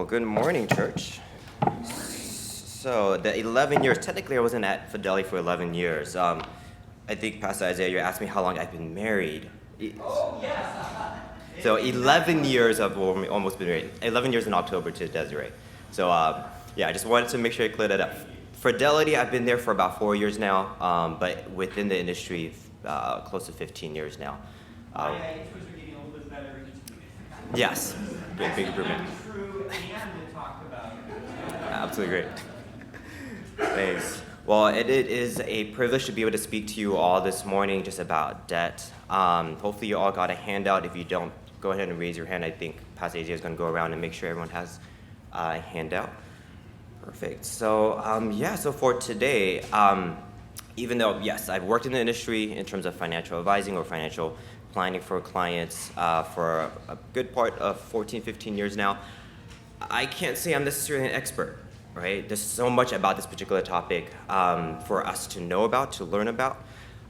Good morning, church. So the 11 years, technically I wasn't at Fidelity for 11 years. I think Pastor Isaiah, you asked me how long I've been married. Oh, yes. So 11 years of almost been married. 11 years in October to Desiree. So I just wanted to make sure I cleared that up. Fidelity, I've been there for about 4 years now, but within the industry, close to 15 years now. My intros are getting a little bit better each week. Yes, big improvement. True and to talk about. Absolutely great. Thanks. Well, it is a privilege to be able to speak to you all this morning just about debt. Hopefully you all got a handout. If you don't, go ahead and raise your hand. I think Pastor AJ is going to go around and make sure everyone has a handout. Perfect. So, so for today, even though, yes, I've worked in the industry in terms of financial advising or financial planning for clients for a good part of 14, 15 years now, I can't say I'm necessarily an expert, right? There's so much about this particular topic for us to know about, to learn about.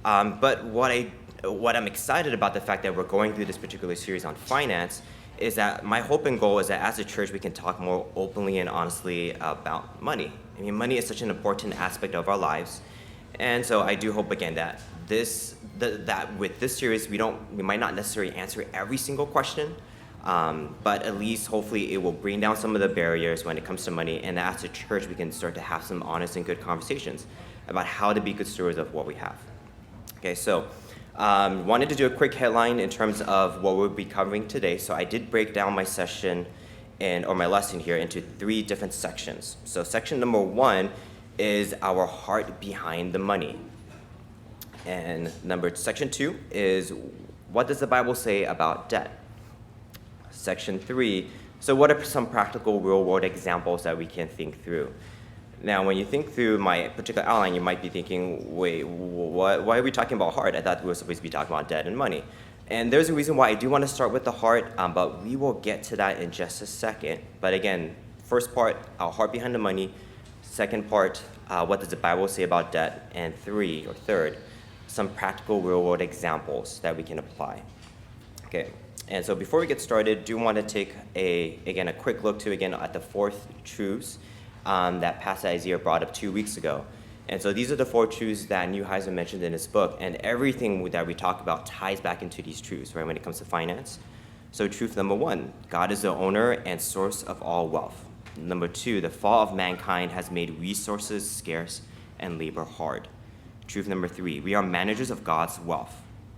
But what I'm excited about the fact that we're going through this particular series on finance is that my hope and goal is that as a church we can talk more openly and honestly about money. I mean, money is such an important aspect of our lives. And so I do hope again that that with this series we might not necessarily answer every single question, but at least hopefully it will bring down some of the barriers when it comes to money, and as a church we can start to have some honest and good conversations about how to be good stewards of what we have. Okay, so wanted to do a quick headline in terms of what we'll be covering today. So I did break down my session or my lesson here into 3 different sections. So section number 1 is our heart behind the money. And section 2 is what does the Bible say about debt? Section 3, so what are some practical real-world examples that we can think through? Now, when you think through my particular outline, you might be thinking, wait, why are we talking about heart? I thought we were supposed to be talking about debt and money. And there's a reason why I do want to start with the heart, but we will get to that in just a second. But again, first part, our heart behind the money. Second part, what does the Bible say about debt? And third, some practical real-world examples that we can apply. Okay, and so before we get started, do want to take a quick look at the 4 truths that Pastor Isaiah brought up 2 weeks ago. And so these are the 4 truths that Neuheisel mentioned in his book, and everything that we talk about ties back into these truths, right, when it comes to finance. So truth number 1, God is the owner and source of all wealth. Number 2, the fall of mankind has made resources scarce and labor hard. Truth number 3, we are managers of God's wealth.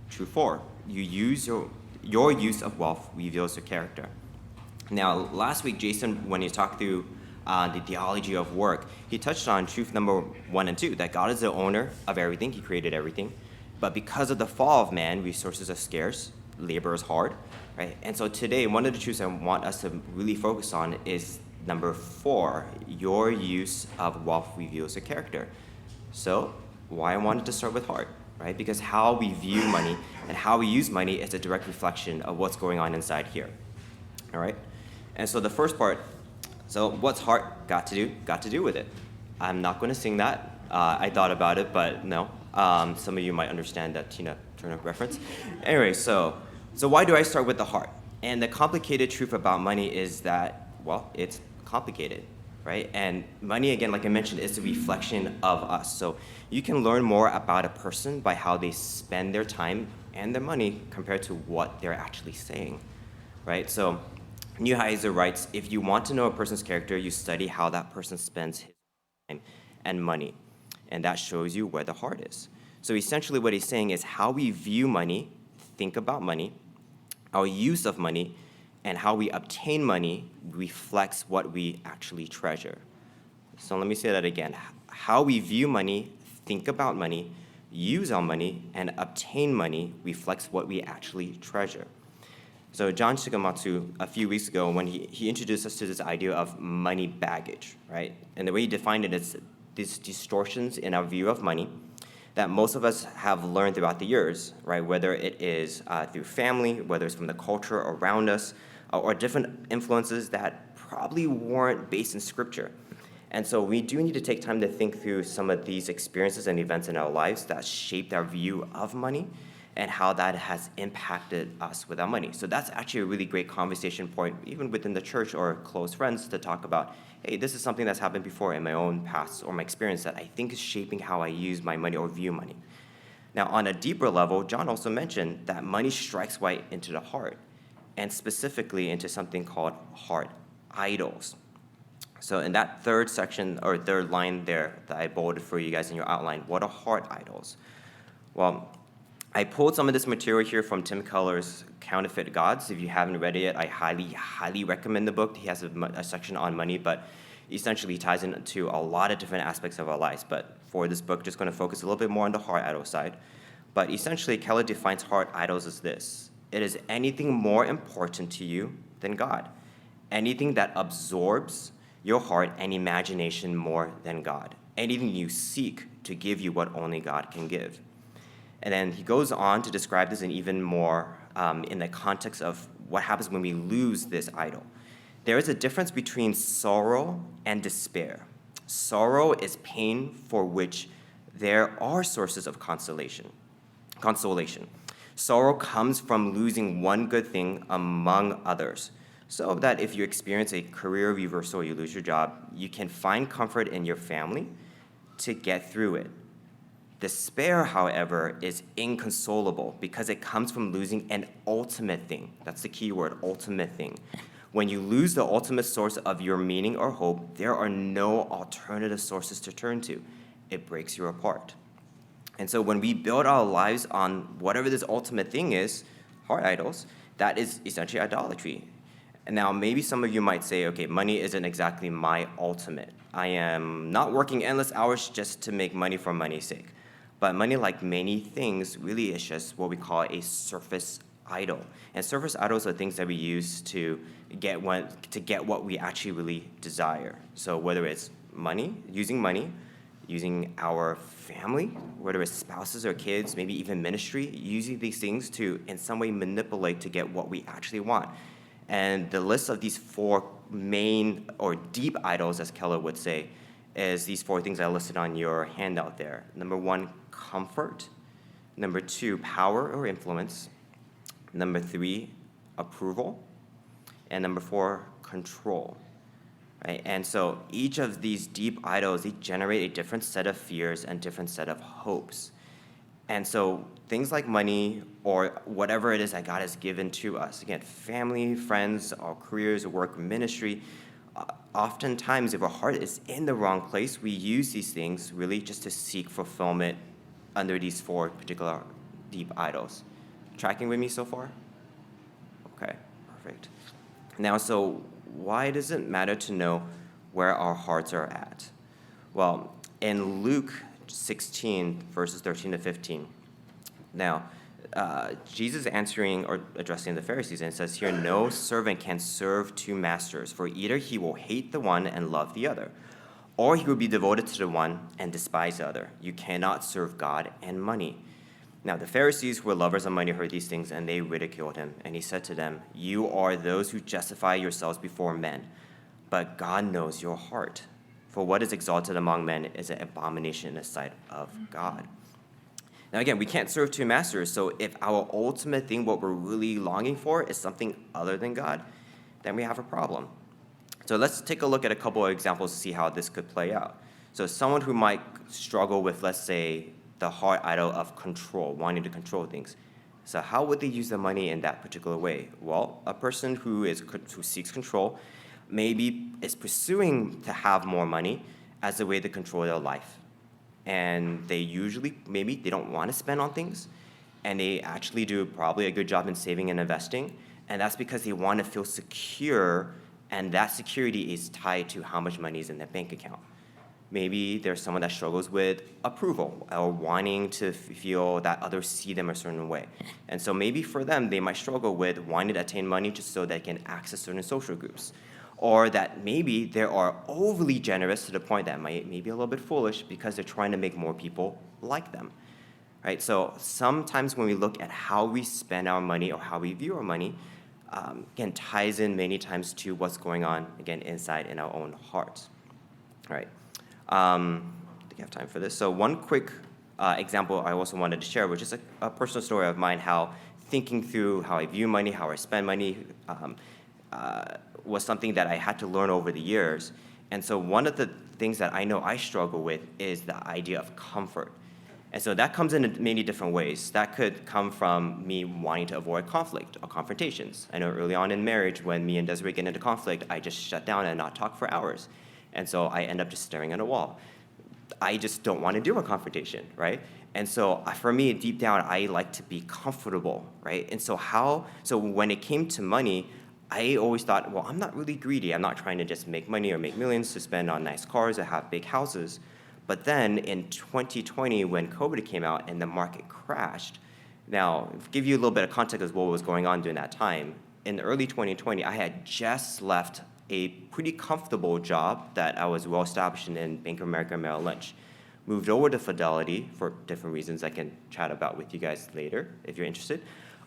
Truth 4, your use of wealth reveals your character. Now, last week, Jason, when he talked through the theology of work, he touched on truth number 1 and 2, that God is the owner of everything, he created everything. But because of the fall of man, resources are scarce, labor is hard, right? And so today, one of the truths I want us to really focus on is number 4, your use of wealth reveals your character. So, why I wanted to start with heart, right? Because how we view money and how we use money is a direct reflection of what's going on inside here, all right? And so the first part, so what's heart got to do with it? I'm not going to sing that. I thought about it, but no. Some of you might understand that Tina Turner reference. Anyway, so why do I start with the heart? And the complicated truth about money is that, well, it's complicated, right? And money, again, like I mentioned, is a reflection of us. So you can learn more about a person by how they spend their time and their money compared to what they're actually saying, right? So Neuheisel writes, if you want to know a person's character, you study how that person spends his time and money, and that shows you where the heart is. So essentially what he's saying is how we view money, think about money, our use of money, and how we obtain money reflects what we actually treasure. So let me say that again. How we view money, think about money, use our money, and obtain money reflects what we actually treasure. So John Shigematsu, a few weeks ago, when he introduced us to this idea of money baggage, right? And the way he defined it is these distortions in our view of money that most of us have learned throughout the years, right? Whether it is through family, whether it's from the culture around us, or different influences that probably weren't based in Scripture. And so we do need to take time to think through some of these experiences and events in our lives that shaped our view of money and how that has impacted us with our money. So that's actually a really great conversation point, even within the church or close friends, to talk about, hey, this is something that's happened before in my own past or my experience that I think is shaping how I use my money or view money. Now, on a deeper level, John also mentioned that money strikes right into the heart, and specifically into something called heart idols. So in that third section, or third line there that I bolded for you guys in your outline, what are heart idols? Well, I pulled some of this material here from Tim Keller's Counterfeit Gods. If you haven't read it yet, I highly recommend the book. He has a section on money, but essentially ties into a lot of different aspects of our lives. But for this book, just going to focus a little bit more on the heart idol side. But essentially, Keller defines heart idols as this: it is anything more important to you than God, anything that absorbs your heart and imagination more than God, anything you seek to give you what only God can give. And then he goes on to describe this in even more in the context of what happens when we lose this idol. There is a difference between sorrow and despair. Sorrow is pain for which there are sources of consolation. Sorrow comes from losing one good thing among others. So that if you experience a career reversal, you lose your job, you can find comfort in your family to get through it. Despair, however, is inconsolable because it comes from losing an ultimate thing. That's the key word, ultimate thing. When you lose the ultimate source of your meaning or hope, there are no alternative sources to turn to. It breaks you apart. And so when we build our lives on whatever this ultimate thing is, heart idols, that is essentially idolatry. And now maybe some of you might say, okay, money isn't exactly my ultimate. I am not working endless hours just to make money for money's sake. But money, like many things, really is just what we call a surface idol. And surface idols are things that we use to get what we actually really desire. So whether it's money, using our family, whether it's spouses or kids, maybe even ministry, using these things to in some way manipulate to get what we actually want. And the list of these four main or deep idols, as Keller would say, is these four things I listed on your handout there. Number one, comfort. Number two, power or influence. Number three, approval. And number four, control. Right? And so each of these deep idols, they generate a different set of fears and different set of hopes. And so things like money or whatever it is that God has given to us, again, family, friends, our careers, work, ministry, oftentimes if our heart is in the wrong place, we use these things really just to seek fulfillment under these four particular deep idols. Tracking with me so far? Okay, perfect. Now, so why does it matter to know where our hearts are at? Well, in Luke 16, verses 13 to 15, now, Jesus answering or addressing the Pharisees, and it says here, no servant can serve two masters, for either he will hate the one and love the other, or he will be devoted to the one and despise the other. You cannot serve God and money. Now the Pharisees, who were lovers of money, heard these things, and they ridiculed him. And he said to them, you are those who justify yourselves before men, but God knows your heart. For what is exalted among men is an abomination in the sight of God. Now again, we can't serve two masters, so if our ultimate thing, what we're really longing for, is something other than God, then we have a problem. So let's take a look at a couple of examples to see how this could play out. So someone who might struggle with, let's say, the heart idol of control, wanting to control things. So how would they use the money in that particular way? Well, a person who seeks control maybe is pursuing to have more money as a way to control their life. And they usually, maybe they don't want to spend on things, and they actually do probably a good job in saving and investing, and that's because they want to feel secure, and that security is tied to how much money is in their bank account. Maybe there's someone that struggles with approval or wanting to feel that others see them a certain way. And so maybe for them, they might struggle with wanting to attain money just so they can access certain social groups. Or that maybe they are overly generous to the point that may be a little bit foolish because they're trying to make more people like them. Right? So sometimes when we look at how we spend our money or how we view our money, again, ties in many times to what's going on, again, inside in our own hearts. Right? I think I have time for this. So one quick example I also wanted to share, which is a personal story of mine, how thinking through how I view money, how I spend money, was something that I had to learn over the years. And so one of the things that I know I struggle with is the idea of comfort. And so that comes in many different ways. That could come from me wanting to avoid conflict or confrontations. I know early on in marriage, when me and Desiree get into conflict, I just shut down and not talk for hours. And so I end up just staring at a wall. I just don't want to deal with confrontation, right? And so for me, deep down, I like to be comfortable, right? And so when it came to money, I always thought, well, I'm not really greedy. I'm not trying to just make money or make millions to spend on nice cars or have big houses. But then in 2020, when COVID came out and the market crashed, now, to give you a little bit of context of what was going on during that time, in early 2020, I had just left a pretty comfortable job that I was well established in Bank of America Merrill Lynch. Moved over to Fidelity for different reasons I can chat about with you guys later if you're interested.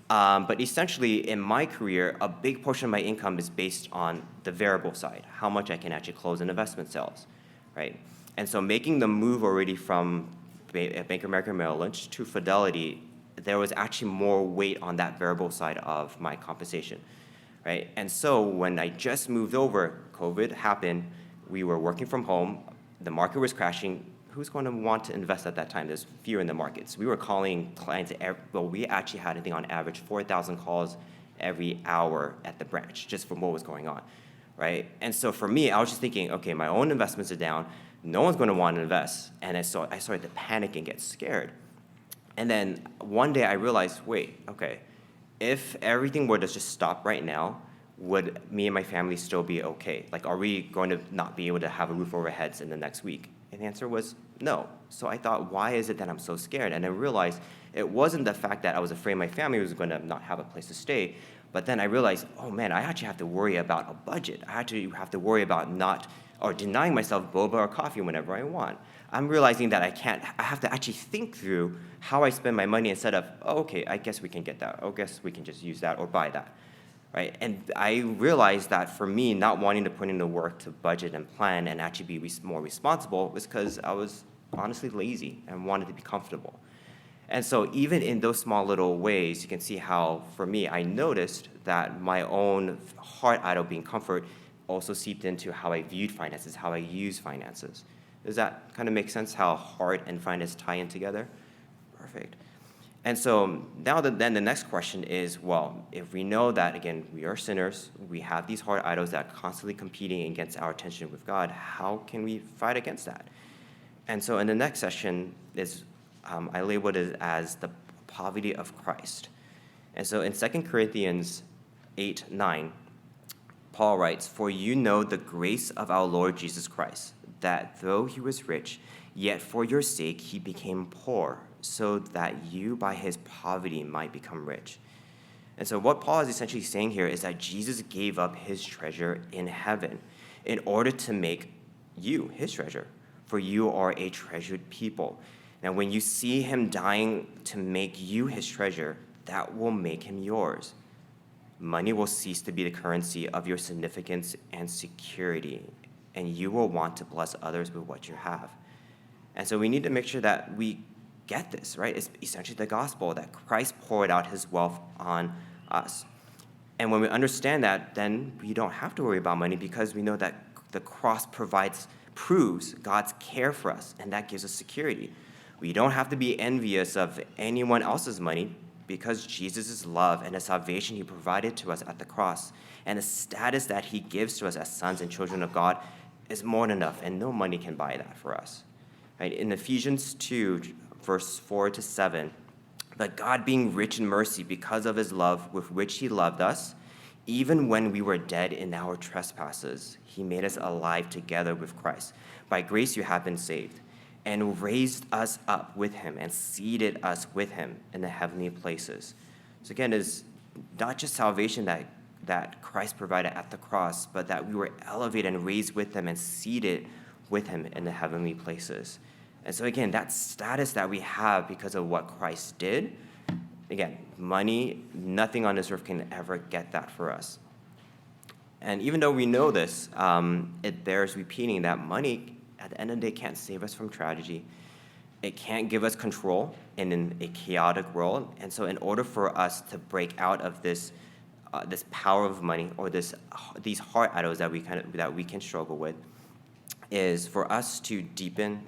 But essentially, in my career, a big portion of my income is based on the variable side, how much I can actually close in investment sales, right? And so making the move already from Bank of America Merrill Lynch to Fidelity, there was actually more weight on that variable side of my compensation, right? And so when I just moved over, COVID happened, we were working from home, the market was crashing. Who's going to want to invest at that time? There's fear in the markets. We were calling clients, we actually had, I think, on average, 4,000 calls every hour at the branch, just from what was going on, right? And so for me, I was just thinking, okay, my own investments are down, no one's going to want to invest. And I started to panic and get scared. And then one day I realized, wait, okay, if everything were to just stop right now, would me and my family still be okay? Like, are we going to not be able to have a roof over our heads in the next week? And the answer was no. So I thought, why is it that I'm so scared? And I realized it wasn't the fact that I was afraid my family was going to not have a place to stay, but then I realized, oh man, I actually have to worry about a budget. I actually have to worry about not or denying myself boba or coffee whenever I want. I'm realizing that I have to actually think through how I spend my money instead of, oh, okay, I guess we can get that. Oh, I guess we can just use that or buy that, right? And I realized that for me, not wanting to put in the work to budget and plan and actually be more responsible was because I was honestly lazy and wanted to be comfortable. And so even in those small little ways, you can see how, for me, I noticed that my own heart idol being comfort also seeped into how I viewed finances, how I use finances. Does that kind of make sense, how heart and finance tie in together? Perfect. And so now then the next question is, well, if we know that, again, we are sinners, we have these heart idols that are constantly competing against our tension with God, how can we fight against that? And so in the next session is, I labeled it as the poverty of Christ. And so in 2 Corinthians 8:9, Paul writes, "For you know the grace of our Lord Jesus Christ, that though he was rich, yet for your sake he became poor, so that you by his poverty might become rich." And so what Paul is essentially saying here is that Jesus gave up his treasure in heaven in order to make you his treasure, for you are a treasured people. Now, when you see him dying to make you his treasure, that will make him yours. Money will cease to be the currency of your significance and security, and you will want to bless others with what you have. And so we need to make sure that we get this, right? It's essentially the gospel that Christ poured out his wealth on us. And when we understand that, then we don't have to worry about money because we know that the cross proves God's care for us, and that gives us security. We don't have to be envious of anyone else's money because Jesus' love and the salvation he provided to us at the cross and the status that he gives to us as sons and children of God is more than enough, and no money can buy that for us. Right? In Ephesians 2, verse 4-7, "But God being rich in mercy because of his love with which he loved us, even when we were dead in our trespasses, he made us alive together with Christ. By grace you have been saved, and raised us up with him and seated us with him in the heavenly places." So again, it's not just salvation that Christ provided at the cross, but that we were elevated and raised with him and seated with him in the heavenly places. And so again, that status that we have because of what Christ did, again, money, nothing on this earth can ever get that for us. And even though we know this, it bears repeating that money, at the end of the day, can't save us from tragedy. It can't give us control in a chaotic world. And so in order for us to break out of this power of money, or these heart idols that we can struggle with, is for us to deepen,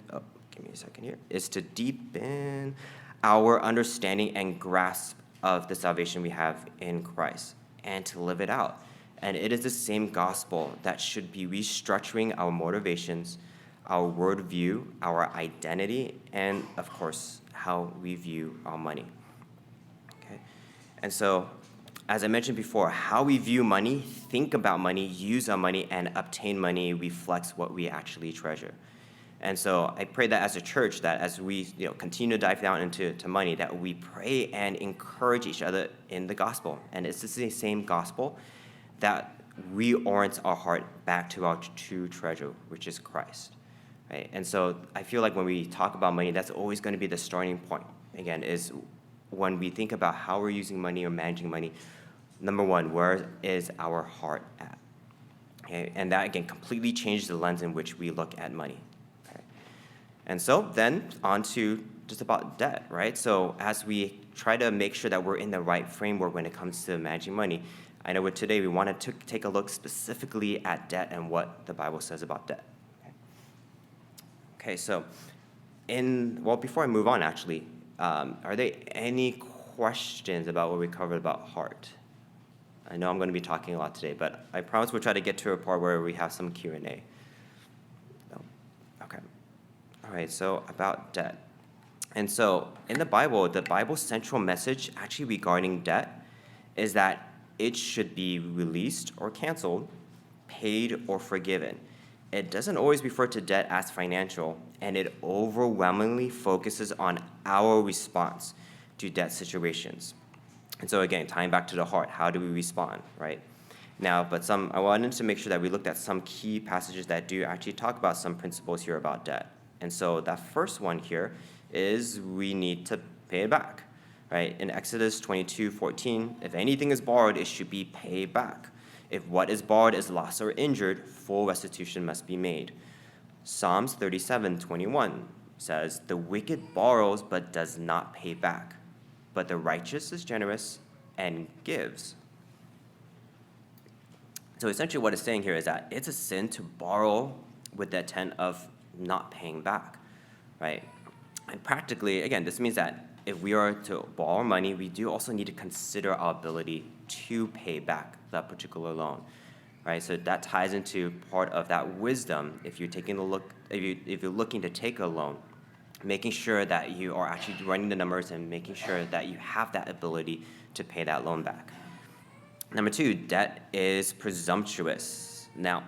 give me a second here, is to deepen our understanding and grasp of the salvation we have in Christ, and to live it out. And it is the same gospel that should be restructuring our motivations, our worldview, our identity, and of course, how we view our money. Okay? And so, as I mentioned before, how we view money, think about money, use our money, and obtain money reflects what we actually treasure. And so I pray that as a church, that as we continue to dive down into money, that we pray and encourage each other in the gospel. And it's the same gospel that reorients our heart back to our true treasure, which is Christ. Right? And so I feel like when we talk about money, that's always going to be the starting point. Again, is when we think about how we're using money or managing money, number one, where is our heart at? Okay? And that, again, completely changes the lens in which we look at money. Okay? And so then on to just about debt, right? So as we try to make sure that we're in the right framework when it comes to managing money, I know today we wanted to take a look specifically at debt and what the Bible says about debt. Okay, so before I move on, actually, are there any questions about what we covered about heart? I know I'm going to be talking a lot today, but I promise we'll try to get to a part where we have some Q&A. No? Okay. All right, so about debt. And so in the Bible's central message actually regarding debt is that it should be released or canceled, paid or forgiven. It doesn't always refer to debt as financial, and it overwhelmingly focuses on our response to debt situations. And so again, tying back to the heart, how do we respond, right? Now, I wanted to make sure that we looked at some key passages that do actually talk about some principles here about debt. And so that first one here is we need to pay it back, right? In Exodus 22:14, if anything is borrowed, it should be paid back. If what is borrowed is lost or injured, full restitution must be made. Psalms 37:21 says, the wicked borrows but does not pay back, but the righteous is generous and gives. So essentially what it's saying here is that it's a sin to borrow with the intent of not paying back, right? And practically, again, this means that if we are to borrow money, we do also need to consider our ability to pay back that particular loan, right? So that ties into part of that wisdom. If you're looking to take a loan, making sure that you are actually running the numbers and making sure that you have that ability to pay that loan back. Number two, debt is presumptuous. Now,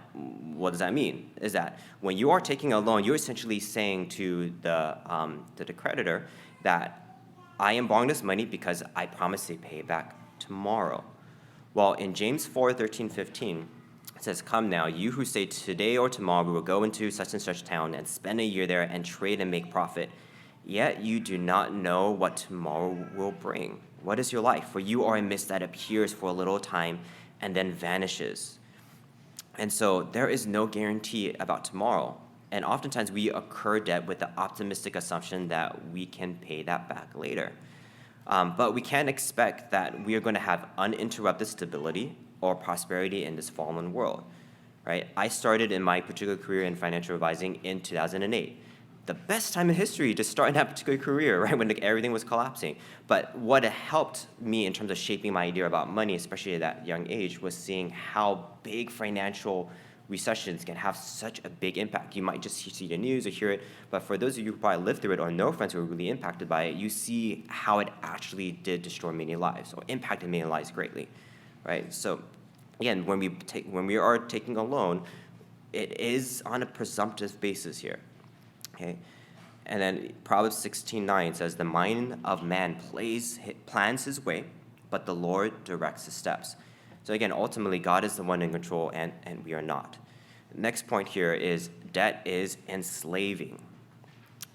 what does that mean? Is that when you are taking a loan, you're essentially saying to the creditor that I am borrowing this money because I promise to pay it back tomorrow. Well, in James 4:13-15, it says, come now, you who say today or tomorrow we will go into such and such town and spend a year there and trade and make profit, yet you do not know what tomorrow will bring. What is your life? For you are a mist that appears for a little time and then vanishes. And so there is no guarantee about tomorrow. And oftentimes we incur debt with the optimistic assumption that we can pay that back later. But we can't expect that we are going to have uninterrupted stability or prosperity in this fallen world, right? I started in my particular career in financial advising in 2008. The best time in history to start in that particular career, right, when everything was collapsing. But what helped me in terms of shaping my idea about money, especially at that young age, was seeing how big financial recessions can have such a big impact. You might just see the news or hear it, but for those of you who probably lived through it or know friends who were really impacted by it, you see how it actually did destroy many lives or impacted many lives greatly, right? So again, when we are taking a loan, it is on a presumptive basis here, okay? And then Proverbs 16:9 says, the mind of man plans his way, but the Lord directs his steps. So again, ultimately, God is the one in control, and we are not. The next point here is debt is enslaving.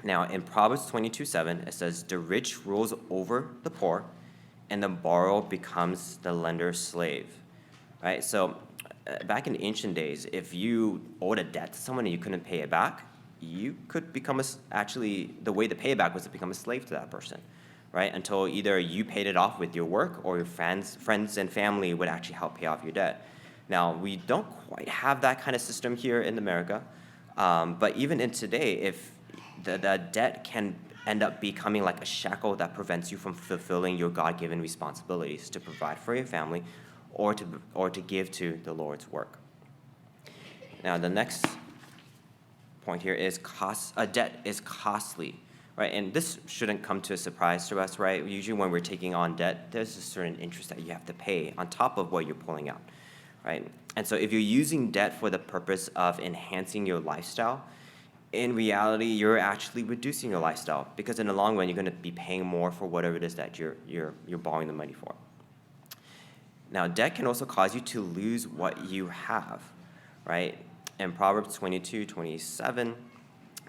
Now, in Proverbs 22:7, it says, the rich rules over the poor, and the borrower becomes the lender's slave. Right? So back in ancient days, if you owed a debt to someone and you couldn't pay it back, you could become actually, the way to pay it back was to become a slave to that person, right? Until either you paid it off with your work or your friends and family would actually help pay off your debt. Now, we don't quite have that kind of system here in America, but even in today, if the debt can end up becoming like a shackle that prevents you from fulfilling your God-given responsibilities to provide for your family or to give to the Lord's work. Now, the next point here is debt is costly, right? And this shouldn't come to a surprise to us, right? Usually when we're taking on debt, there's a certain interest that you have to pay on top of what you're pulling out, right? And so if you're using debt for the purpose of enhancing your lifestyle, in reality, you're actually reducing your lifestyle, because in the long run, you're going to be paying more for whatever it is that you're borrowing the money for. Now, debt can also cause you to lose what you have, right? In Proverbs 22:27,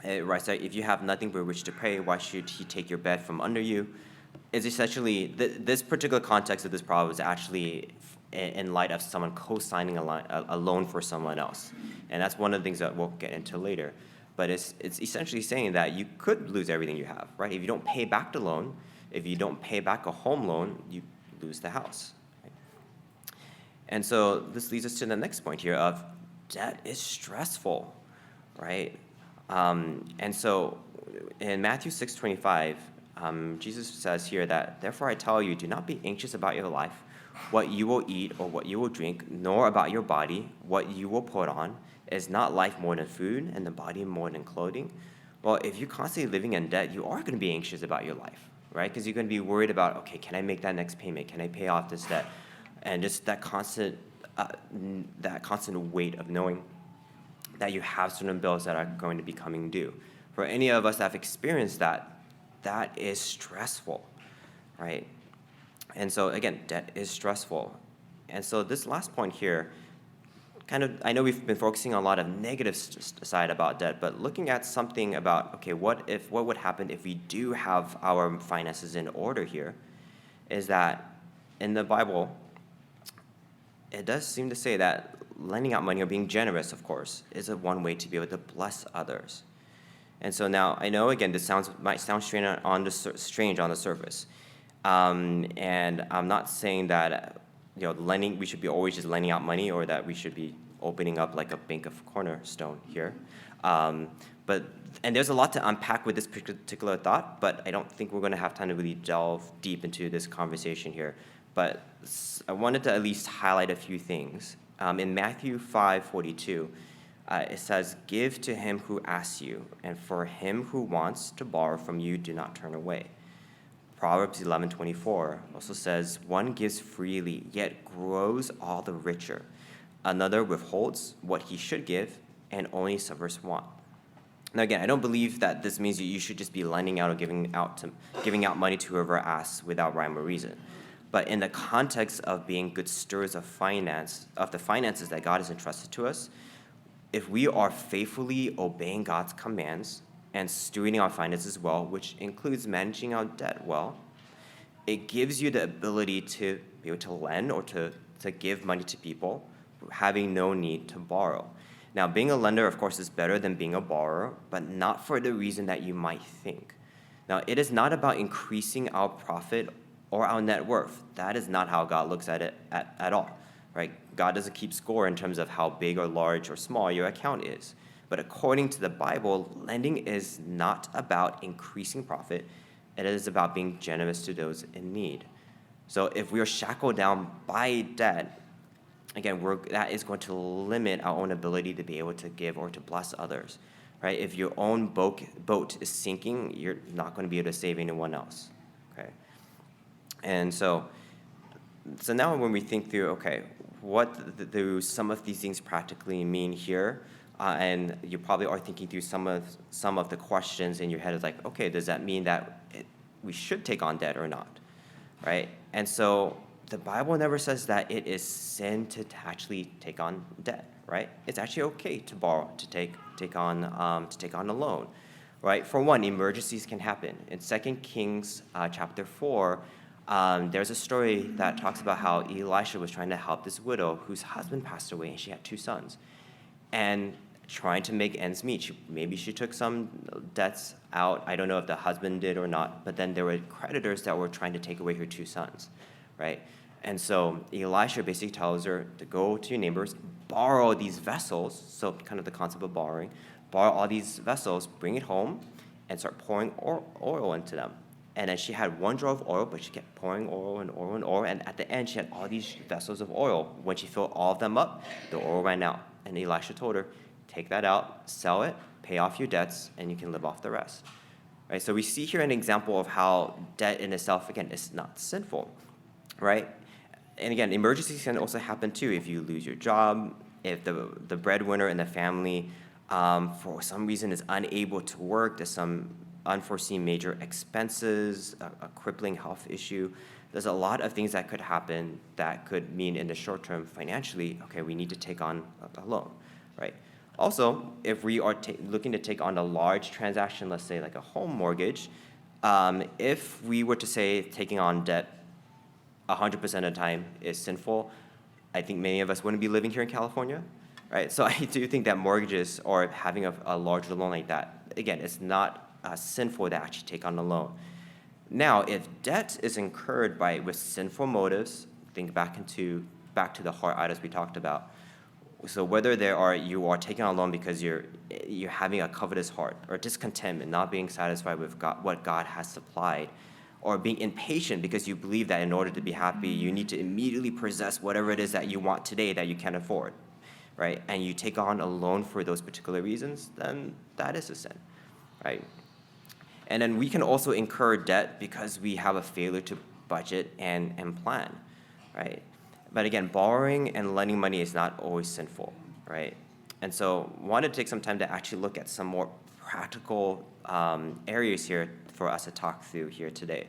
it writes that if you have nothing by which to pay, why should he take your bed from under you? It's essentially, this particular context of this proverb is actually in light of someone co-signing a loan for someone else. And that's one of the things that we'll get into later. But it's essentially saying that you could lose everything you have, right? If you don't pay back the loan, if you don't pay back a home loan, you lose the house. Right? And so this leads us to the next point here of debt is stressful, right? And so in Matthew 6:25, Jesus says here that, therefore I tell you, do not be anxious about your life, what you will eat or what you will drink, nor about your body, what you will put on. Is not life more than food and the body more than clothing? Well, if you're constantly living in debt, you are going to be anxious about your life, right? Because you're going to be worried about, okay, can I make that next payment? Can I pay off this debt? And just that constant weight of knowing that you have certain bills that are going to be coming due. For any of us that have experienced that, that is stressful, right? And so again, debt is stressful. And so this last point here, I know we've been focusing on a lot of negative side about debt, but looking at something about, okay, what would happen if we do have our finances in order here, is that in the Bible, it does seem to say that lending out money or being generous, of course, is one way to be able to bless others. And so now, I know, again, this might sound strange on the surface. And I'm not saying that we should be always just lending out money, or that we should be opening up like a bank of Cornerstone here. And there's a lot to unpack with this particular thought, but I don't think we're going to have time to really delve deep into this conversation here. But I wanted to at least highlight a few things. In Matthew 5:42, it says, give to him who asks you, and for him who wants to borrow from you, do not turn away. Proverbs 11:24 also says, one gives freely, yet grows all the richer. Another withholds what he should give, and only suffers want. Now again, I don't believe that this means you should just be lending out or giving out money to whoever asks without rhyme or reason. But in the context of being good stewards of the finances that God has entrusted to us, if we are faithfully obeying God's commands and stewarding our finances well, which includes managing our debt well, it gives you the ability to be able to lend or to give money to people, having no need to borrow. Now, being a lender, of course, is better than being a borrower, but not for the reason that you might think. Now, it is not about increasing our profit or our net worth. That is not how God looks at it at all, right? God doesn't keep score in terms of how big or large or small your account is. But according to the Bible, lending is not about increasing profit. It is about being generous to those in need. So if we are shackled down by debt, again, that is going to limit our own ability to be able to give or to bless others, right? If your own boat is sinking, you're not going to be able to save anyone else, okay? And so now when we think through, okay, what do some of these things practically mean here? And you probably are thinking through some of the questions in your head is like, okay, does that mean that we should take on debt or not, right? And so the Bible never says that it is sin to actually take on debt, right? It's actually okay to borrow, to take on a loan, right? For one, emergencies can happen. In 2 Kings chapter 4, there's a story that talks about how Elisha was trying to help this widow whose husband passed away, and she had 2 sons. And trying to make ends meet. Maybe she took some debts out. I don't know if the husband did or not, but then there were creditors that were trying to take away her 2 sons, right? And so Elisha basically tells her to go to your neighbors, borrow these vessels, so kind of the concept of borrowing, borrow all these vessels, bring it home, and start pouring oil into them. And then she had one jar of oil, but she kept pouring oil and oil and oil, and at the end she had all these vessels of oil. When she filled all of them up, the oil ran out. And Elisha told her, take that out, sell it, pay off your debts, and you can live off the rest. Right? So we see here an example of how debt in itself, again, is not sinful, right? And again, emergencies can also happen too. If you lose your job, if the breadwinner in the family, for some reason, is unable to work, there's some unforeseen major expenses, a crippling health issue. There's a lot of things that could happen that could mean in the short term financially, okay, we need to take on a loan, right? Also, if we are looking to take on a large transaction, let's say like a home mortgage, if we were to say taking on debt 100% of the time is sinful, I think many of us wouldn't be living here in California, right? So I do think that mortgages or having a larger loan like that, again, it's not sinful to actually take on a loan. Now, if debt is incurred with sinful motives, think back to the heart items we talked about. So whether you are taking on a loan because you're having a covetous heart or discontentment, not being satisfied with what God has supplied, or being impatient because you believe that in order to be happy, you need to immediately possess whatever it is that you want today that you can't afford, right? And you take on a loan for those particular reasons, then that is a sin, right? And then we can also incur debt because we have a failure to budget and plan, right? But again, borrowing and lending money is not always sinful, right? And so wanted to take some time to actually look at some more practical areas here for us to talk through here today,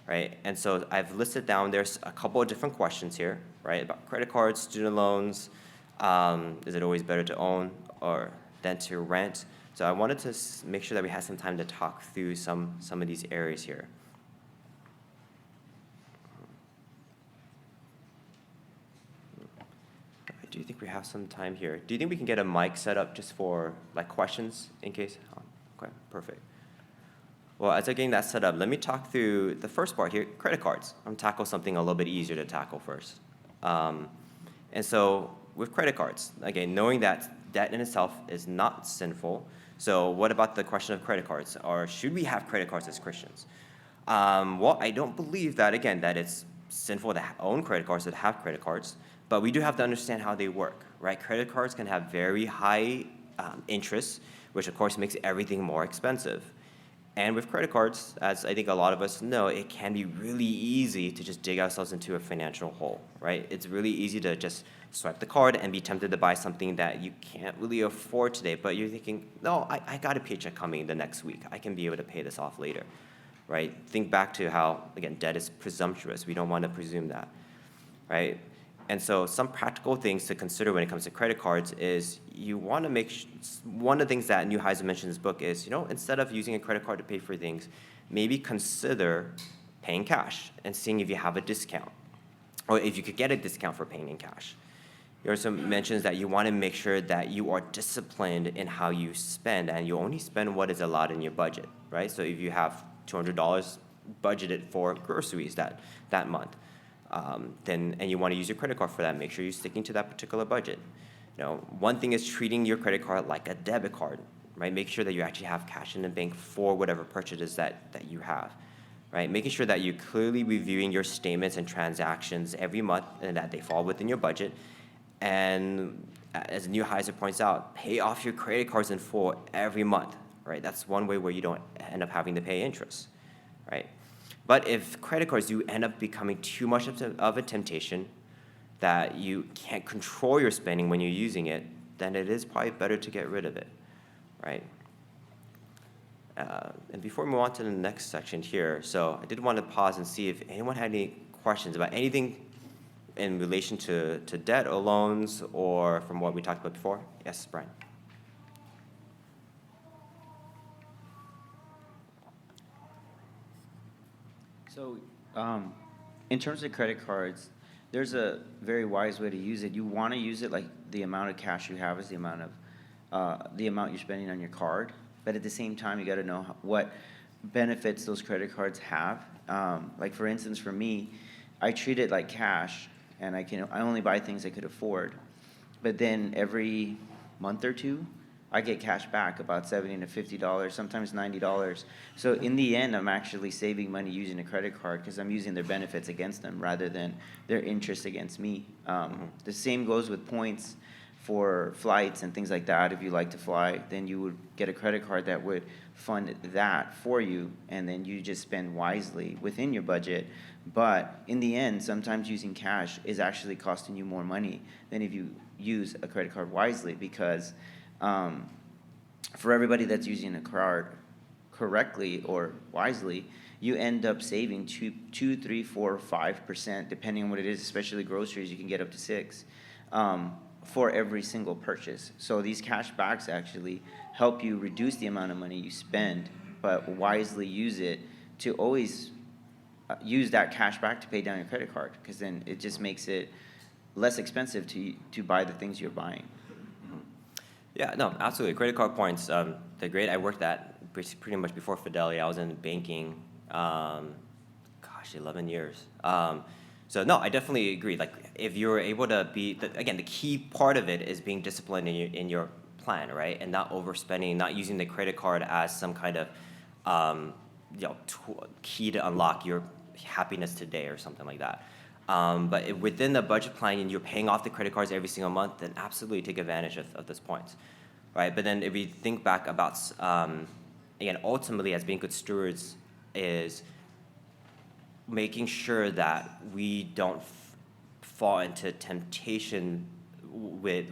right? And so I've listed down, there's a couple of different questions here, right? About credit cards, student loans, is it always better to own or than to rent? So I wanted to make sure that we had some time to talk through some of these areas here. Do you think we have some time here? Do you think we can get a mic set up just for like questions in case? Okay, perfect. Well, as I'm getting that set up, let me talk through the first part here, credit cards. I'm going to tackle something a little bit easier to tackle first. And so with credit cards, again, knowing that debt in itself is not sinful. So what about the question of credit cards? Or should we have credit cards as Christians? Well, I don't believe that, again, that it's sinful to own credit cards, to have credit cards. But we do have to understand how they work, right? Credit cards can have very high interest, which of course makes everything more expensive. And with credit cards, as I think a lot of us know, it can be really easy to just dig ourselves into a financial hole, right? It's really easy to just swipe the card and be tempted to buy something that you can't really afford today, but you're thinking, no, I got a paycheck coming the next week. I can be able to pay this off later, right? Think back to how, again, debt is presumptuous. We don't want to presume that, right? And so some practical things to consider when it comes to credit cards is you want to one of the things that Neuheiser mentions in his book is, instead of using a credit card to pay for things, maybe consider paying cash and seeing if you have a discount or if you could get a discount for paying in cash. He also mentions that you want to make sure that you are disciplined in how you spend and you only spend what is allowed in your budget, right? So if you have $200 budgeted for groceries that month, and you want to use your credit card for that, make sure you're sticking to that particular budget. One thing is treating your credit card like a debit card, right? Make sure that you actually have cash in the bank for whatever purchases that you have, right? Making sure that you're clearly reviewing your statements and transactions every month and that they fall within your budget. And as Neuheiser points out, pay off your credit cards in full every month, right? That's one way where you don't end up having to pay interest, right? But if credit cards do end up becoming too much of a temptation that you can't control your spending when you're using it, then it is probably better to get rid of it, right? And before we move on to the next section here, so I did want to pause and see if anyone had any questions about anything in relation to debt or loans or from what we talked about before. Yes, Brian. So, in terms of credit cards, there's a very wise way to use it. You want to use it like the amount of cash you have is the amount of the amount you're spending on your card. But at the same time, you got to know what benefits those credit cards have. Like for instance, for me, I treat it like cash, and I only buy things I could afford. But then every month or two, I get cash back about $70 to $50, sometimes $90. So in the end, I'm actually saving money using a credit card because I'm using their benefits against them rather than their interest against me. The same goes with points for flights and things like that. If you like to fly, then you would get a credit card that would fund that for you, and then you just spend wisely within your budget. But in the end, sometimes using cash is actually costing you more money than if you use a credit card wisely, because for everybody that's using a card correctly or wisely, you end up saving 2, 3, 4, 5%, depending on what it is, especially groceries, you can get up to 6, for every single purchase. So these cash backs actually help you reduce the amount of money you spend, but wisely use it to always use that cash back to pay down your credit card, because then it just makes it less expensive to buy the things you're buying. Yeah, no, absolutely. Credit card points, they're great. I worked at pretty much before Fidelity. I was in banking, 11 years. So no, I definitely agree. Like, if you're able to again, the key part of it is being disciplined in your plan, right? And not overspending, not using the credit card as some kind of, key to unlock your happiness today or something like that. But within the budget plan and you're paying off the credit cards every single month, then absolutely take advantage of those points, right? But then if we think back about, again, ultimately as being good stewards is making sure that we don't fall into temptation with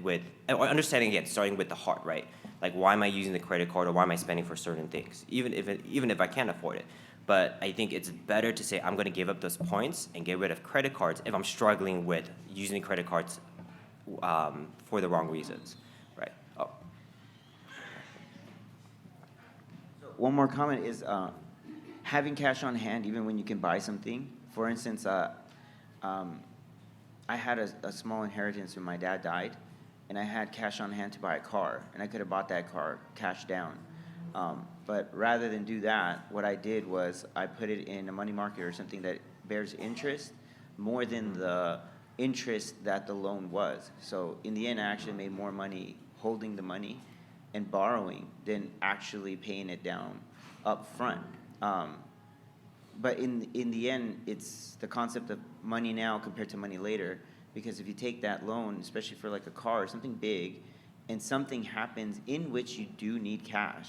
or understanding, again, starting with the heart, right? Like, why am I using the credit card, or why am I spending for certain things, even if I can't afford it? But I think it's better to say I'm going to give up those points and get rid of credit cards if I'm struggling with using credit cards for the wrong reasons, right? Oh. One more comment is having cash on hand even when you can buy something. For instance, I had a small inheritance when my dad died, and I had cash on hand to buy a car, and I could have bought that car cash down. But rather than do that, what I did was I put it in a money market or something that bears interest more than the interest that the loan was. So in the end, I actually made more money holding the money and borrowing than actually paying it down up front. But in the end, it's the concept of money now compared to money later. Because if you take that loan, especially for like a car or something big, and something happens in which you do need cash,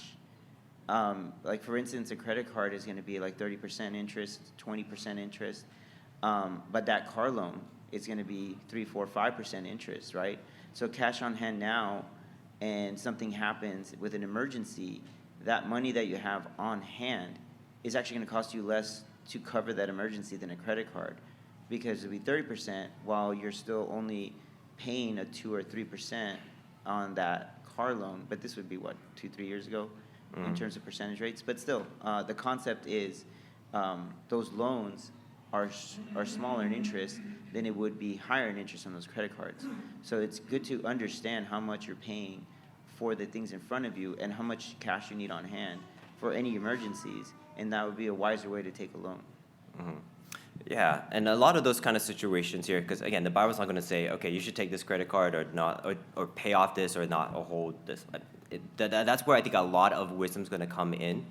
like for instance, a credit card is going to be like 30% interest, 20% interest, but that car loan is going to be 3, 4, 5% interest, right? So cash on hand now, and something happens with an emergency, that money that you have on hand is actually going to cost you less to cover that emergency than a credit card, because it'll be 30% while you're still only paying a 2 or 3% on that car loan. But this would be what, 2, 3 years ago in terms of percentage rates. But still, the concept is those loans are smaller in interest than it would be higher in interest on those credit cards. So it's good to understand how much you're paying for the things in front of you and how much cash you need on hand for any emergencies, and that would be a wiser way to take a loan. Mm-hmm. Yeah, and a lot of those kind of situations here, because again, the Bible's not going to say, okay, you should take this credit card or not, or pay off this or not, or hold this. That's where I think a lot of wisdom's going to come in,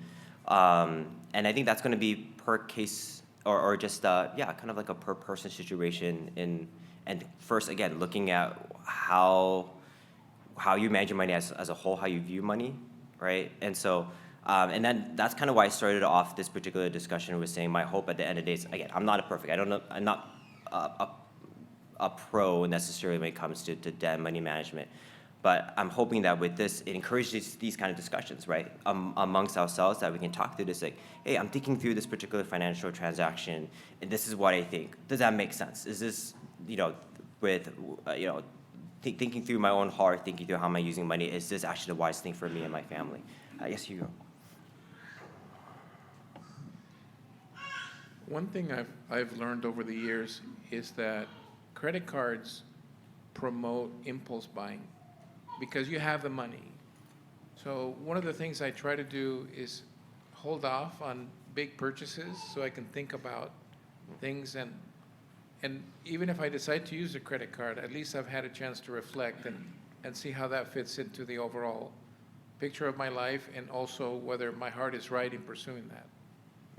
and I think that's going to be per case or just kind of like a per person situation. And first, again, looking at how you manage your money as a whole, how you view money, right? And so. And then that's kind of why I started off this particular discussion with saying my hope at the end of the day is, again, I'm not a perfect, I don't know, I'm not a pro necessarily when it comes to debt and money management, but I'm hoping that with this, it encourages these kind of discussions, right, amongst ourselves, that we can talk through this, like, hey, I'm thinking through this particular financial transaction, and this is what I think. Does that make sense? Is this, thinking through my own heart, thinking through how am I using money, is this actually the wise thing for me and my family? Yes, you go. One thing I've learned over the years is that credit cards promote impulse buying because you have the money So one of the things I try to do is hold off on big purchases so I can think about things, and even if I decide to use a credit card, at least I've had a chance to reflect and see how that fits into the overall picture of my life, and also whether my heart is right in pursuing that.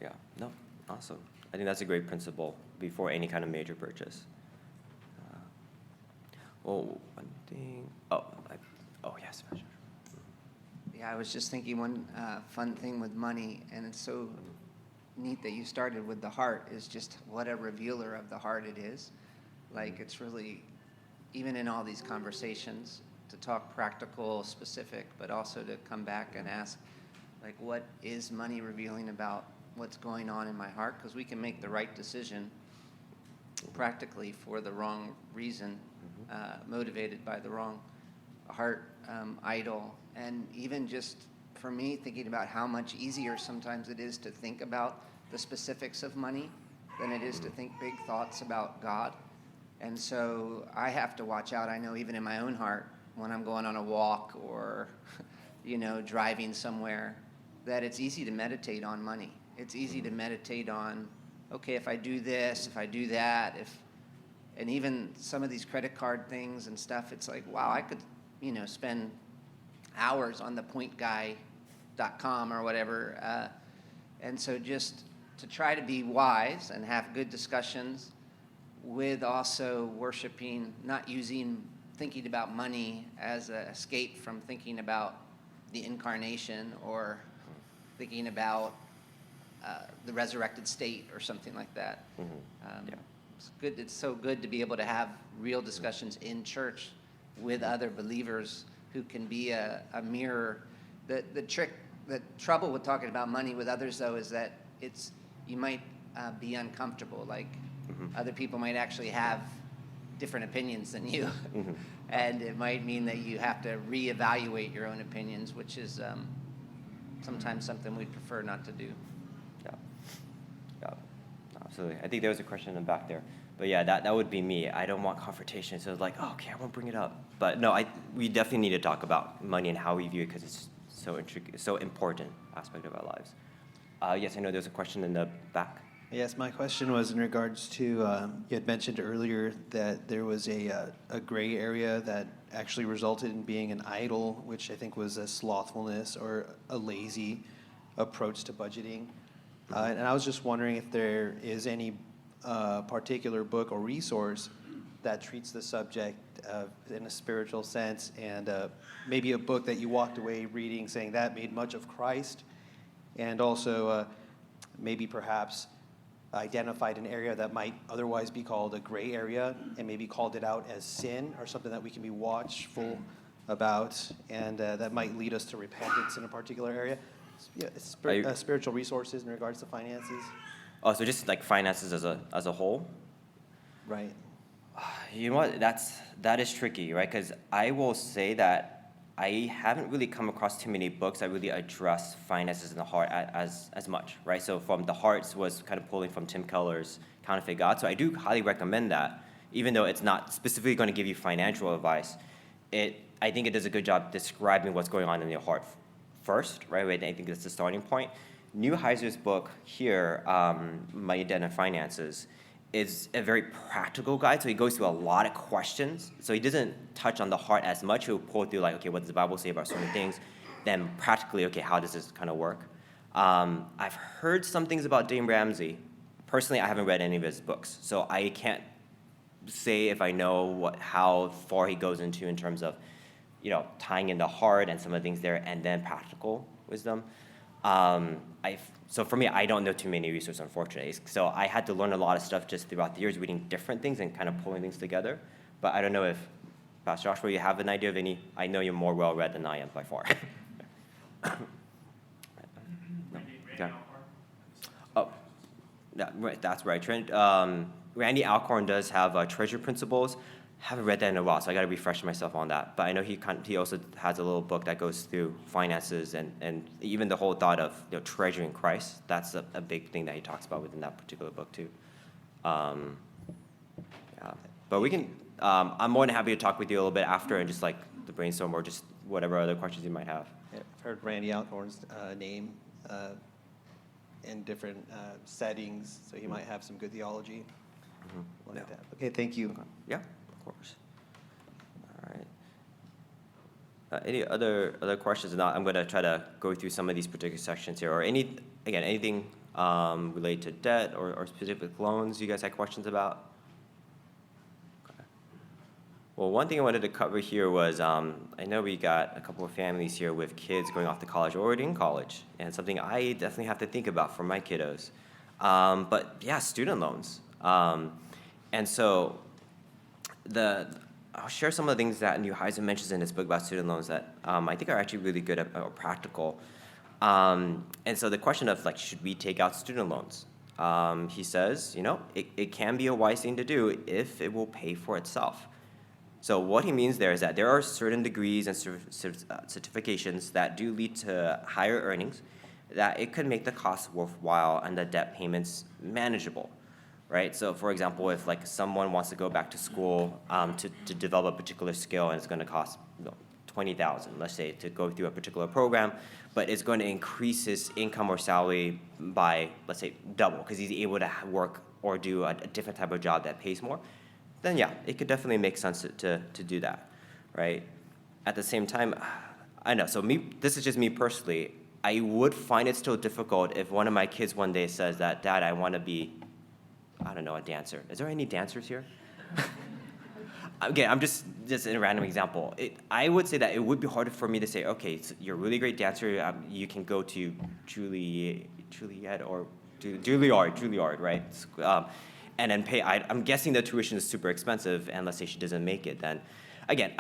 Yeah, no, awesome. I think that's a great principle before any kind of major purchase. Well, one thing, yes, Pastor. Yeah, I was just thinking one fun thing with money, and it's so neat that you started with the heart, is just what a revealer of the heart it is. Like, it's really, even in all these conversations, to talk practical, specific, but also to come back and ask, like, what is money revealing about what's going on in my heart? Because we can make the right decision practically for the wrong reason, motivated by the wrong heart idol. And even just for me, thinking about how much easier sometimes it is to think about the specifics of money than it is to think big thoughts about God. And so I have to watch out, I know, even in my own heart, when I'm going on a walk or, driving somewhere, that it's easy to meditate on money. It's easy to meditate on, okay, if I do this, if I do that, and even some of these credit card things and stuff, it's like, wow, I could, spend hours on the pointguy.com or whatever. And so just to try to be wise and have good discussions with also worshiping, not thinking about money as an escape from thinking about the incarnation or thinking about the resurrected state or something like that. Yeah. It's good. It's so good to be able to have real discussions in church with other believers who can be a mirror. The trouble with talking about money with others, though, is that you might be uncomfortable. Like, other people might actually have different opinions than you, and it might mean that you have to reevaluate your own opinions, which is sometimes something we'd prefer not to do. Yeah, absolutely. I think there was a question in the back there. But yeah, that would be me. I don't want confrontation, so it's like, oh, okay, I won't bring it up. But no, we definitely need to talk about money and how we view it, because it's so important aspect of our lives. Yes, I know there's a question in the back. Yes, my question was in regards to, you had mentioned earlier that there was a gray area that actually resulted in being an idol, which I think was a slothfulness or a lazy approach to budgeting. And I was just wondering if there is any particular book or resource that treats the subject in a spiritual sense, and maybe a book that you walked away reading saying that made much of Christ, and also maybe perhaps identified an area that might otherwise be called a gray area and maybe called it out as sin or something that we can be watchful about, and that might lead us to repentance in a particular area. Yeah, spiritual resources in regards to finances. Oh, so just like finances as a whole? Right. You know what? That is tricky, right? Because I will say that I haven't really come across too many books that really address finances in the heart as much, right? So from the Hearts was kind of pulling from Tim Keller's Counterfeit God. So I do highly recommend that, even though it's not specifically going to give you financial advice. I think it does a good job describing what's going on in your heart first, right? I think that's the starting point. Neuheiser's book here, Money, Debt, and Finances, is a very practical guide. So he goes through a lot of questions. So he doesn't touch on the heart as much. He'll pull through like, okay, what does the Bible say about certain things? Then practically, okay, how does this kind of work? I've heard some things about Dave Ramsey. Personally, I haven't read any of his books. So I can't say if I know how far he goes into in terms of, tying in the heart and some of the things there, and then practical wisdom. So for me, I don't know too many resources, unfortunately. So I had to learn a lot of stuff just throughout the years, reading different things and kind of pulling things together. But I don't know if, Pastor Joshua, you have an idea of any? I know you're more well-read than I am by far. No. Okay. Oh, that's right. Randy Alcorn does have treasure principles. Haven't read that in a while, so I got to refresh myself on that. But I know he also has a little book that goes through finances and even the whole thought of treasuring Christ. That's a big thing that he talks about within that particular book too. Yeah. But we can. I'm more than happy to talk with you a little bit after and just like the brainstorm or just whatever other questions you might have. I've heard Randy Alcorn's name in different settings, so he might have some good theology like Yeah. that. Okay, thank you. Yeah, of course. All right. Any other questions? If not, I'm going to try to go through some of these particular sections here, or anything related to debt or specific loans you guys had questions about? Okay. Well, one thing I wanted to cover here was I know we got a couple of families here with kids going off to college or already in college, and something I definitely have to think about for my kiddos. But yeah, student loans. And so I'll share some of the things that Neuheisen mentions in his book about student loans that I think are actually really good or practical. And so the question of like, should we take out student loans? He says, it can be a wise thing to do if it will pay for itself. So what he means there is that there are certain degrees and certifications that do lead to higher earnings, that it could make the cost worthwhile and the debt payments manageable. Right? So for example, if like someone wants to go back to school to develop a particular skill and it's going to cost $20,000, let's say, to go through a particular program, but it's going to increase his income or salary by, let's say, double because he's able to work or do a different type of job that pays more, then yeah, it could definitely make sense to do that, right? At the same time, I know, so this is just me personally, I would find it still difficult if one of my kids one day says that, Dad, I want to be, I don't know, a dancer. Is there any dancers here? Again, I'm just in a random example. I would say that it would be harder for me to say, okay, so you're a really great dancer. You can go to Juilliard, right? And then pay. I'm guessing the tuition is super expensive, and let's say she doesn't make it. Then, again,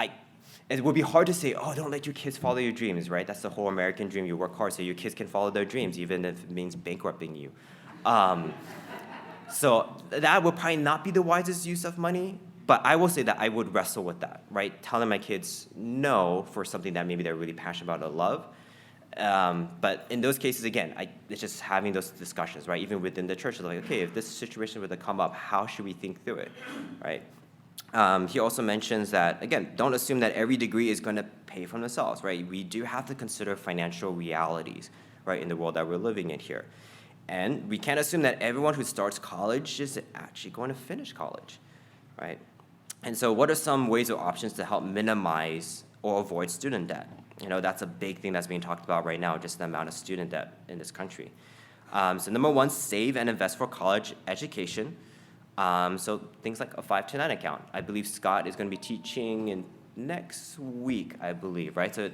it would be hard to say, oh, don't let your kids follow your dreams, right? That's the whole American dream. You work hard so your kids can follow their dreams, even if it means bankrupting you. So that would probably not be the wisest use of money, but I will say that I would wrestle with that, right? Telling my kids no for something that maybe they're really passionate about or love. But in those cases, again, it's just having those discussions, right? Even within the church, like, okay, if this situation were to come up, how should we think through it, right? He also mentions that, again, don't assume that every degree is going to pay for themselves, right? We do have to consider financial realities, right, in the world that we're living in here. And we can't assume that everyone who starts college is actually going to finish college, right? And so what are some ways or options to help minimize or avoid student debt? That's a big thing that's being talked about right now, just the amount of student debt in this country. So number one, save and invest for college education. So things like a 529 account. I believe Scott is going to be teaching in next week, I believe, right? So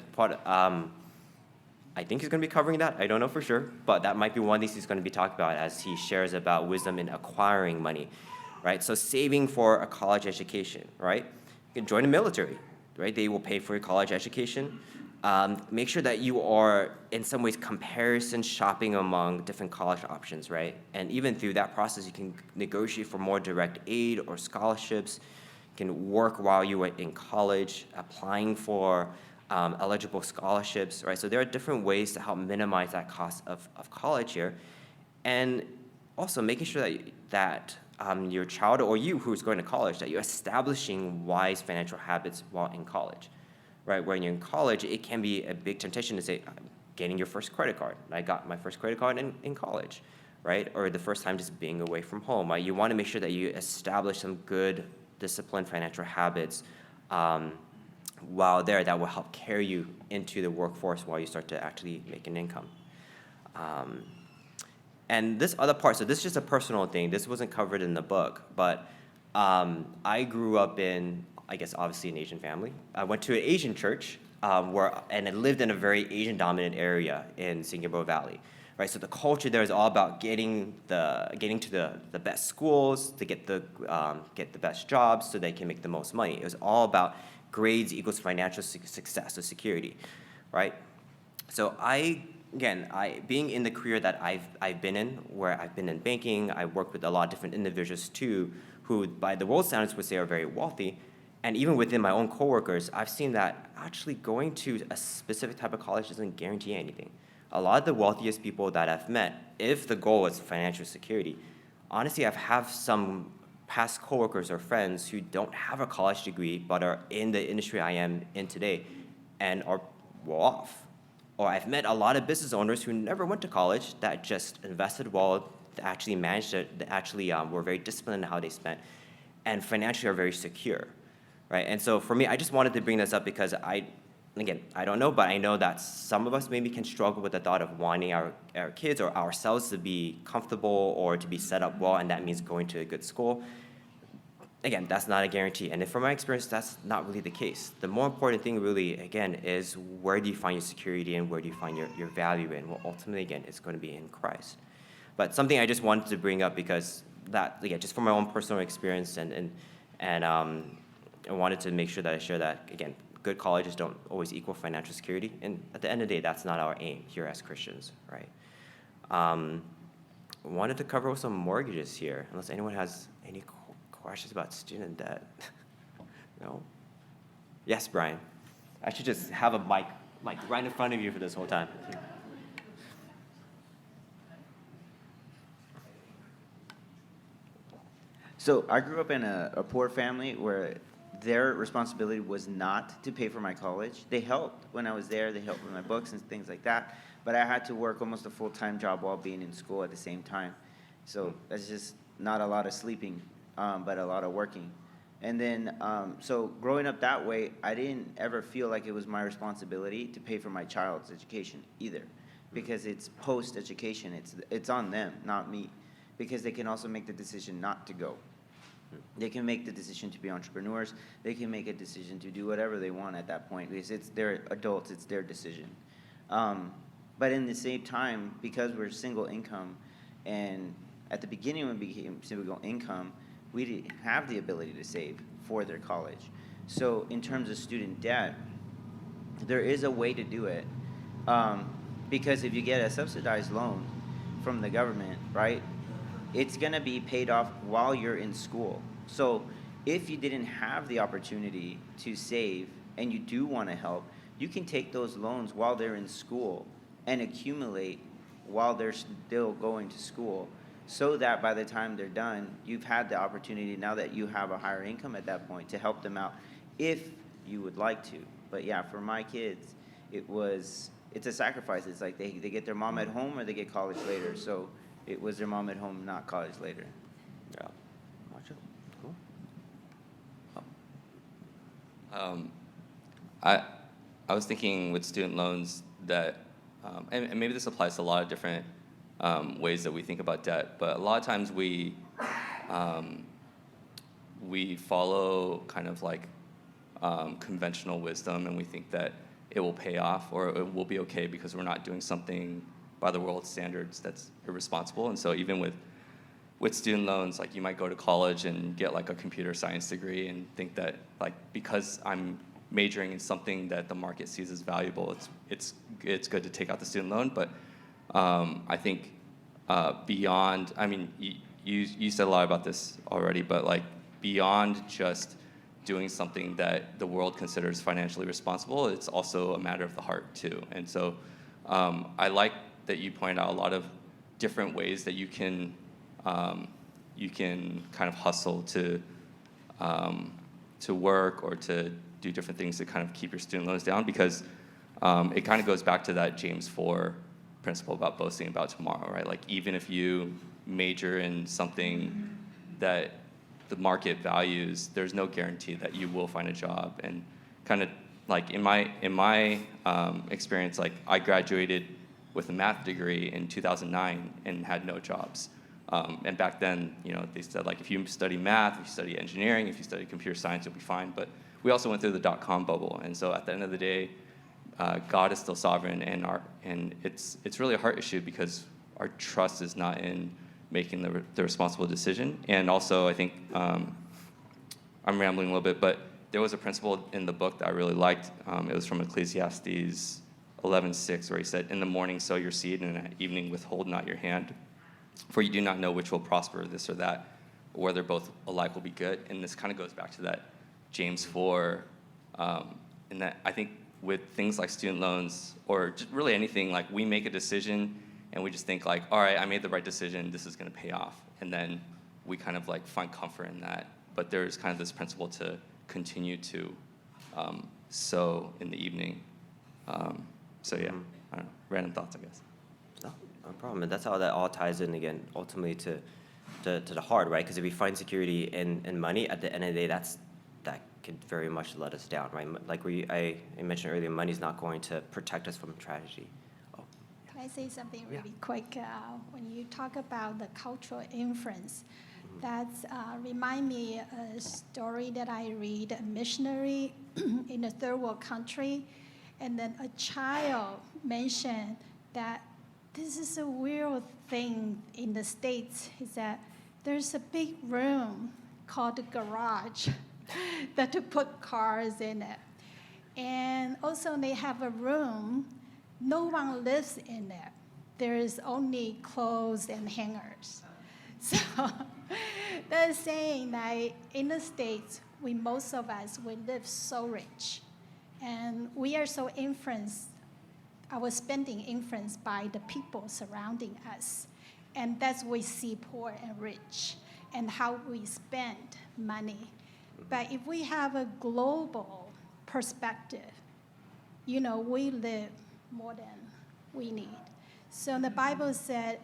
I think he's going to be covering that. I don't know for sure, but that might be one of these he's going to be talking about as he shares about wisdom in acquiring money, right? So saving for a college education, right? You can join the military, right? They will pay for your college education. Make sure that you are, in some ways, comparison shopping among different college options, right? And even through that process, you can negotiate for more direct aid or scholarships. You can work while you are in college, applying for eligible scholarships, right? So there are different ways to help minimize that cost of college here. And also making sure that your child or you who's going to college, that you're establishing wise financial habits while in college, right? When you're in college, it can be a big temptation to say, I'm getting your first credit card. I got my first credit card in college, right? Or the first time just being away from home, right? You want to make sure that you establish some good, disciplined financial habits while there that will help carry you into the workforce while you start to actually make an income. And this other part, so this is just a personal thing. This wasn't covered in the book, but I grew up in, I guess, obviously an Asian family. I went to an Asian church and I lived in a very Asian-dominant area in Singapore Valley. Right, so the culture there is all about getting to the best schools to get the best jobs so they can make the most money. It was all about grades equals financial success or security, right? So being in the career that I've been in, where I've been in banking, I work with a lot of different individuals too, who by the world standards would say are very wealthy, and even within my own coworkers, I've seen that actually going to a specific type of college doesn't guarantee anything. A lot of the wealthiest people that I've met, if the goal is financial security, honestly, I have some past coworkers or friends who don't have a college degree but are in the industry I am in today and are well off, or I've met a lot of business owners who never went to college that just invested well, that actually managed it, that actually were very disciplined in how they spent, and financially are very secure, right? And so for me, I just wanted to bring this up because again, I don't know, but I know that some of us maybe can struggle with the thought of wanting our kids or ourselves to be comfortable or to be set up well, and that means going to a good school. Again, that's not a guarantee. And from my experience, that's not really the case. The more important thing really, again, is where do you find your security and where do you find your value in? Well, ultimately, again, it's going to be in Christ. But something I just wanted to bring up because that, again, just from my own personal experience and I wanted to make sure that I share that, again, good colleges don't always equal financial security. And at the end of the day, that's not our aim here as Christians, right? Wanted to cover some mortgages here, unless anyone has any questions about student debt. No? Yes, Brian. I should just have a mic like right in front of you for this whole time. So I grew up in a poor family where their responsibility was not to pay for my college. They helped when I was there. They helped with my books and things like that. But I had to work almost a full-time job while being in school at the same time. So that's just not a lot of sleeping, but a lot of working. And then, so growing up that way, I didn't ever feel like it was my responsibility to pay for my child's education either, because it's post-education. It's on them, not me, because they can also make the decision not to go. They can make the decision to be entrepreneurs. They can make a decision to do whatever they want at that point, because it's their adults, it's their decision. But in the same time, because we're single income, and at the beginning when we became single income, we didn't have the ability to save for their college. So in terms of student debt, there is a way to do it, because if you get a subsidized loan from the government, right, it's going to be paid off while you're in school. So if you didn't have the opportunity to save and you do want to help, you can take those loans while they're in school and accumulate while they're still going to school, so that by the time they're done, you've had the opportunity, now that you have a higher income at that point, to help them out if you would like to. But yeah, for my kids, it's a sacrifice. It's like they get their mom at home or they get college later. So it was their mom at home, not college later. Yeah. Watch it. Cool. I was thinking with student loans that, and maybe this applies to a lot of different ways that we think about debt, but a lot of times we follow kind of like conventional wisdom, and we think that it will pay off or it will be okay because we're not doing something by the world's standards that's irresponsible. And so even with student loans, like you might go to college and get like a computer science degree and think that like because I'm majoring in something that the market sees as valuable, it's good to take out the student loan. But I think beyond, I mean, you said a lot about this already, but like beyond just doing something that the world considers financially responsible, it's also a matter of the heart too. And so I like that you point out a lot of different ways that you can kind of hustle to work or to do different things to kind of keep your student loans down, because it kind of goes back to that James 4 principle about boasting about tomorrow, right? Like even if you major in something that the market values, there's no guarantee that you will find a job. And kind of like in my experience, like I graduated with a math degree in 2009 and had no jobs. And back then, you know, they said like if you study math, if you study engineering, if you study computer science, you'll be fine. But we also went through the .com bubble, and so at the end of the day, God is still sovereign, and it's really a heart issue because our trust is not in making the responsible decision. And also, I think I'm rambling a little bit, but there was a principle in the book that I really liked. It was from Ecclesiastes 11:6, where he said, "In the morning sow your seed, and at evening withhold not your hand, for you do not know which will prosper, this or that, or whether both alike will be good." And this kind of goes back to that James 4, and that I think with things like student loans or just really anything, like we make a decision and we just think like, all right, I made the right decision, this is going to pay off. And then we kind of like find comfort in that. But there's kind of this principle to continue to sow in the evening. So yeah. I don't know, random thoughts, I guess. No, no problem. And that's how that all ties in again, ultimately to the heart, right? Because if we find security in money, at the end of the day, that could very much let us down, right? Like I mentioned earlier, money's not going to protect us from tragedy. Oh, Can I say something Yeah. really quick? When you talk about the cultural influence, that's remind me a story that I read, a missionary in a third world country, and then a child mentioned that this is a weird thing in the States, is that there's a big room called the garage that to put cars in it. And also they have a room, no one lives in it. There is only clothes and hangers. So they're saying that in the States, most of us, we live so rich. And we are so influenced, our spending influenced by the people surrounding us. And that's we see poor and rich and how we spend money. But if we have a global perspective, we live more than we need. So the Bible said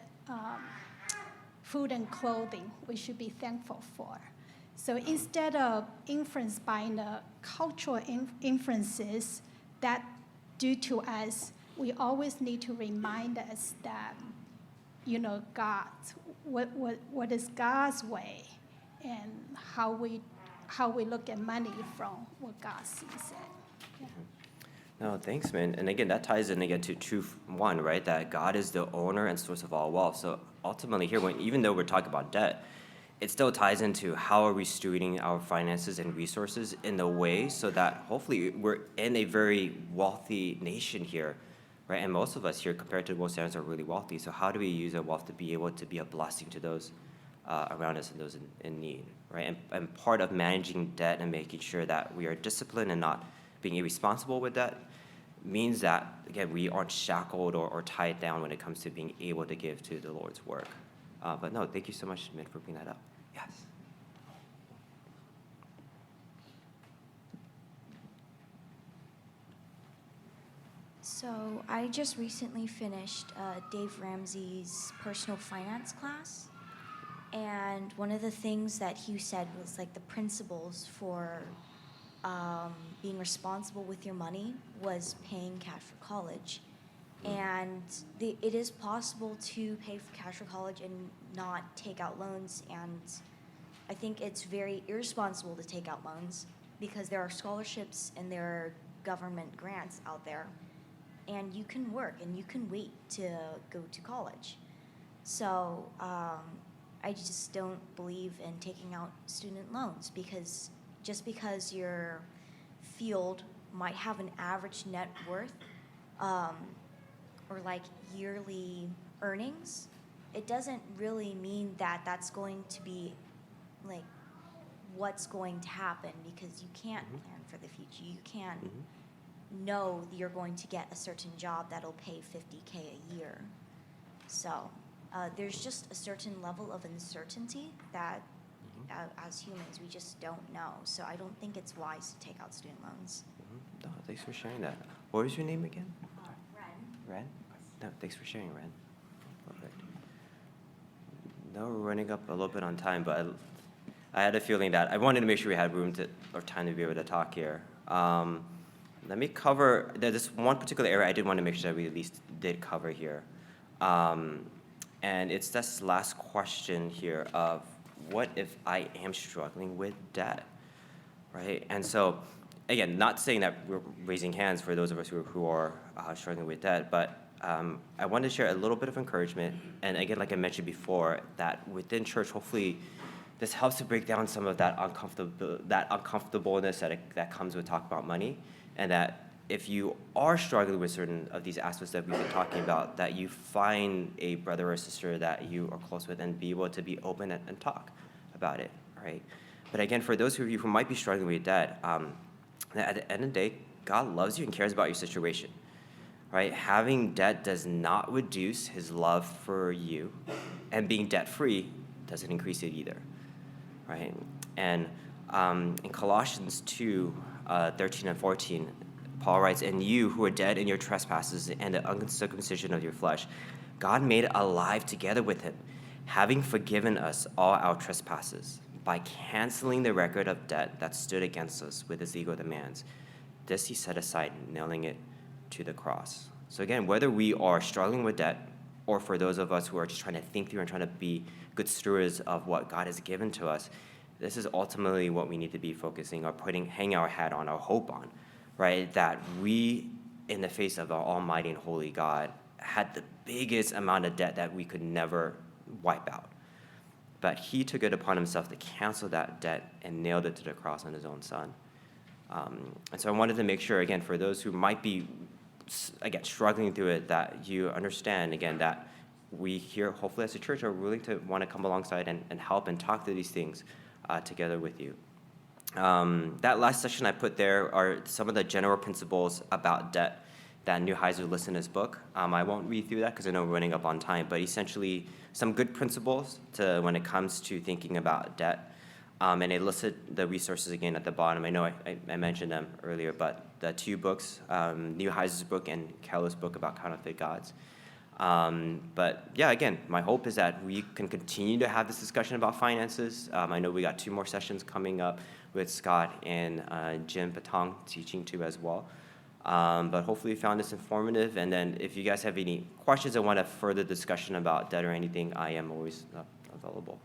food and clothing we should be thankful for. So instead of influenced by the cultural influences that due to us, we always need to remind us that, God, what is God's way, and how we look at money from what God sees it. Yeah. no, thanks, man. And again, that ties in again to truth one, right? That God is the owner and source of all wealth. So ultimately here, even though we're talking about debt, it still ties into how are we stewarding our finances and resources in the way so that hopefully we're in a very wealthy nation here, right? And most of us here, compared to most standards, are really wealthy. So how do we use our wealth to be able to be a blessing to those around us and those in need, right? And part of managing debt and making sure that we are disciplined and not being irresponsible with debt means that, again, we aren't shackled or tied down when it comes to being able to give to the Lord's work. But no, thank you so much, Mick, for bringing that up. Yes. So I just recently finished Dave Ramsey's personal finance class, and one of the things that he said was like the principles for being responsible with your money was paying cash for college. And it is possible to pay for cash for college and not take out loans, and I think it's very irresponsible to take out loans because there are scholarships and there are government grants out there, and you can work and you can wait to go to college. So I just don't believe in taking out student loans because just because your field might have an average net worth or like yearly earnings, it doesn't really mean that that's going to be like what's going to happen because you can't plan for the future. You can't know that you're going to get a certain job that'll pay $50K a year. So there's just a certain level of uncertainty that as humans we just don't know. So I don't think it's wise to take out student loans. No, thanks for sharing that. What was your name again? Ren. Ren? No, thanks for sharing, Ren. Perfect. Now we're running up a little bit on time, but I had a feeling that I wanted to make sure we had room or time to be able to talk here. Let me cover, there's one particular area I did want to make sure that we at least did cover here. And it's this last question here of what if I am struggling with debt, right? And so, again, not saying that we're raising hands for those of us who are struggling with debt, but I wanted to share a little bit of encouragement. And again, like I mentioned before, that within church, hopefully, this helps to break down some of that uncomfortableness that comes with talking about money, and that if you are struggling with certain of these aspects that we've been talking about, that you find a brother or sister that you are close with and be able to be open and talk about it, right? But again, for those of you who might be struggling with debt, at the end of the day, God loves you and cares about your situation, right? Having debt does not reduce his love for you, and being debt-free doesn't increase it either, right? And in Colossians 2, 13 and 14, Paul writes, "And you who are dead in your trespasses and the uncircumcision of your flesh, God made alive together with him, having forgiven us all our trespasses, by canceling the record of debt that stood against us with its legal demands. This he set aside, nailing it to the cross." So again, whether we are struggling with debt, or for those of us who are just trying to think through and trying to be good stewards of what God has given to us, this is ultimately what we need to be focusing or hanging our hat on, our hope on, right? That we, in the face of our almighty and holy God, had the biggest amount of debt that we could never wipe out. But he took it upon himself to cancel that debt and nailed it to the cross on his own son. And so I wanted to make sure, again, for those who might be, again, struggling through it, that you understand, again, that we here, hopefully as a church, are willing to want to come alongside and help and talk through these things together with you. That last session I put there are some of the general principles about debt that Neuheiser lists in his book. I won't read through that because I know we're running up on time, but essentially some good principles to when it comes to thinking about debt. And it listed the resources again at the bottom. I know I mentioned them earlier, but the two books, Neuheiser's book and Keller's book about counterfeit gods. But yeah, again, my hope is that we can continue to have this discussion about finances. I know we got 2 more sessions coming up with Scott and Jim Patong teaching too as well. But hopefully you found this informative. And then if you guys have any questions or want a further discussion about debt or anything, I am always available.